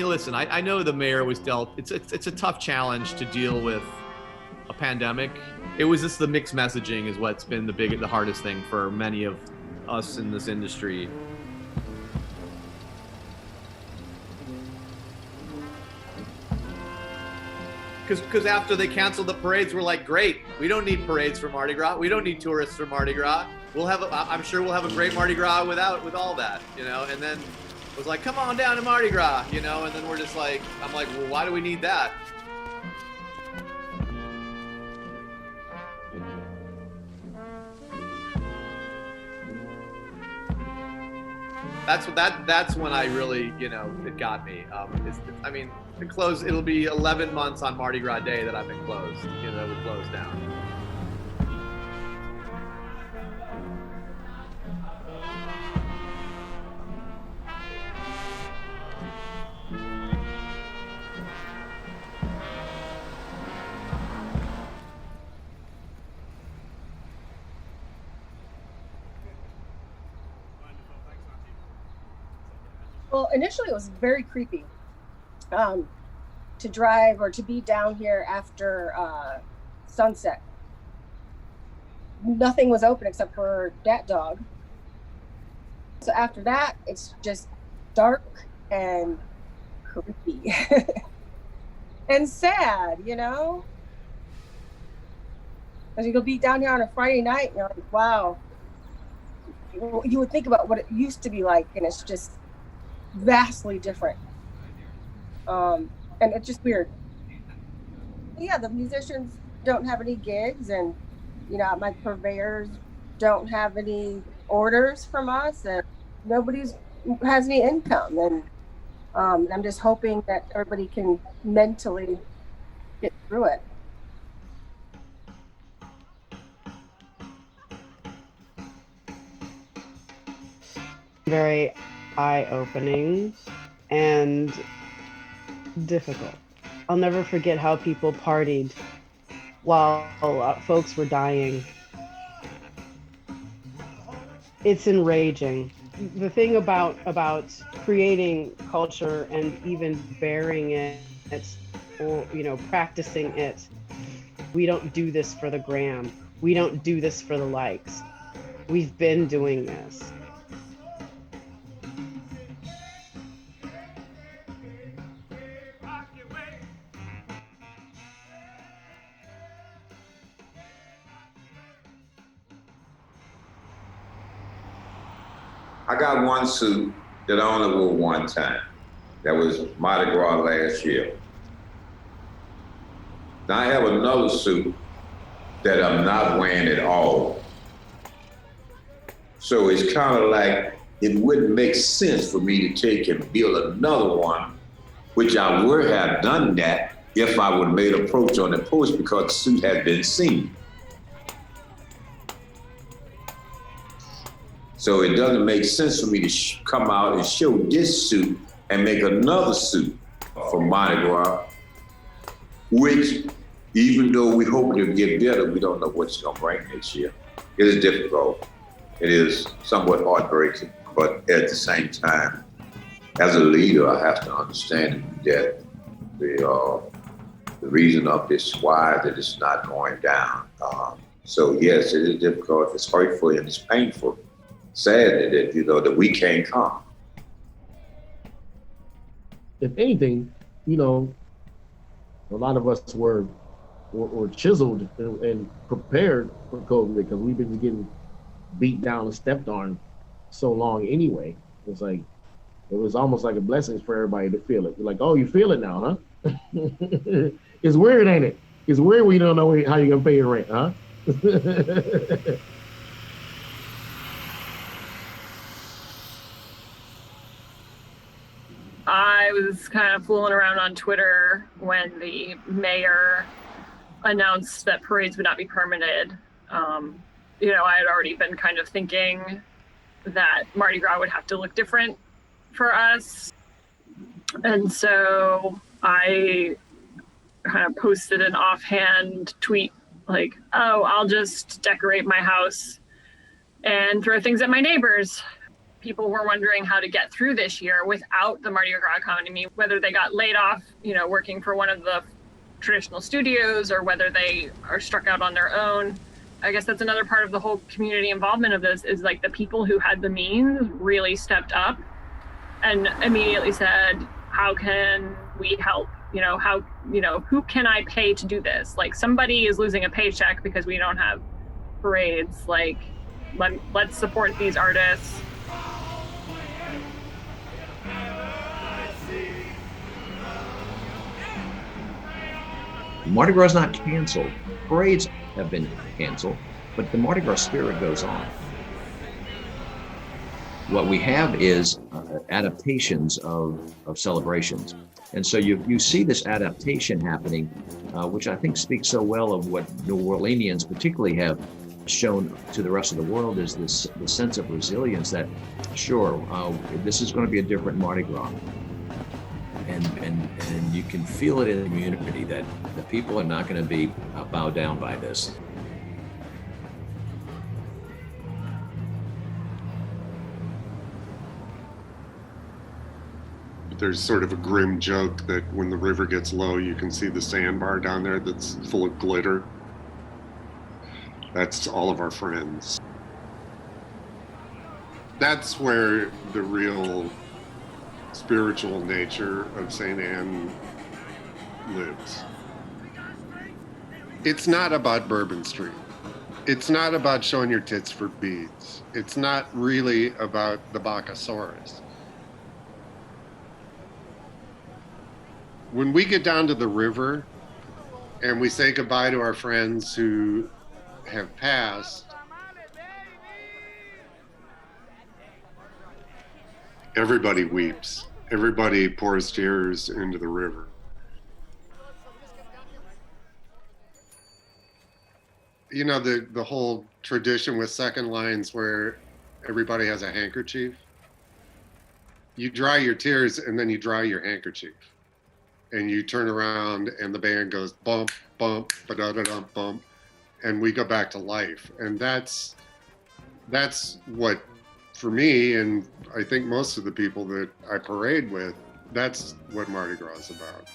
listen, I know the mayor was dealt, it's a tough challenge to deal with a pandemic. It was just the mixed messaging is what's been the hardest thing for many of us in this industry. Because after they canceled the parades, we're like, great, we don't need parades for Mardi Gras. We don't need tourists for Mardi Gras. I'm sure we'll have a great Mardi Gras with all that, and then it was like, come on down to Mardi Gras, and then we're just like, I'm like, well, why do we need that? That's when I really, it got me. It'll be 11 months on Mardi Gras Day that I've been closed, that we're closed down. Well, initially it was very creepy to drive or to be down here after sunset. Nothing was open except for that dog. So after that, it's just dark and creepy and sad, As you'll be down here on a Friday night, and you're like, wow. You would think about what it used to be like, and it's just vastly different. And it's just weird. Yeah, the musicians don't have any gigs, and my purveyors don't have any orders from us, and nobody's has any income. And I'm just hoping that everybody can mentally get through it. Very eye-opening and difficult. I'll never forget how people partied while folks were dying. It's enraging. The thing about creating culture and even bearing it, or practicing it, we don't do this for the gram. We don't do this for the likes. We've been doing this. I got one suit that I only wore one time. That was Mardi Gras last year. Now I have another suit that I'm not wearing at all. So it's kind of like, it wouldn't make sense for me to take and build another one, which I would have done that if I would have made an approach on the post, because the suit had been seen. So it doesn't make sense for me to come out and show this suit and make another suit for Mardi Gras, which, even though we hope it'll get better, we don't know what it's gonna bring next year. It is difficult. It is somewhat heartbreaking, but at the same time, as a leader, I have to understand that the reason of this, why that it's not going down. So yes, it is difficult. It's hurtful and it's painful. Sad that that we can't come. If anything, a lot of us were chiseled and prepared for COVID, because we've been getting beat down and stepped on so long anyway. It's like, it was almost like a blessing for everybody to feel it. You're like, oh, you feel it now, huh? It's weird, ain't it? It's weird when you don't know how you're gonna pay your rent, huh? I was kind of fooling around on Twitter when the mayor announced that parades would not be permitted. I had already been kind of thinking that Mardi Gras would have to look different for us. And so I kind of posted an offhand tweet like, oh, I'll just decorate my house and throw things at my neighbors. people were wondering how to get through this year without the Mardi Gras economy, whether they got laid off, working for one of the traditional studios or whether they are struck out on their own. I guess that's another part of the whole community involvement of this is like the people who had the means really stepped up and immediately said, how can we help? Who can I pay to do this? Like somebody is losing a paycheck because we don't have parades. Like let's support these artists. Mardi Gras is not canceled. Parades have been canceled, but the Mardi Gras spirit goes on. What we have is adaptations of celebrations. And so you see this adaptation happening, which I think speaks so well of what New Orleanians particularly have shown to the rest of the world, is the sense of resilience that, sure, this is going to be a different Mardi Gras. And you can feel it in the community that the people are not going to be bowed down by this. There's sort of a grim joke that when the river gets low, you can see the sandbar down there that's full of glitter. That's all of our friends. That's where the real spiritual nature of St. Anne lives. It's not about Bourbon Street. It's not about showing your tits for beads. It's not really about the Bacchosaurus. When we get down to the river and we say goodbye to our friends who have passed, everybody weeps. Everybody pours tears into the river. The whole tradition with second lines where everybody has a handkerchief. You dry your tears and then you dry your handkerchief. And you turn around and the band goes bump, bump, ba-da-da-dum, bump, and we go back to life. And that's what, for me, and I think most of the people that I parade with, that's what Mardi Gras is about.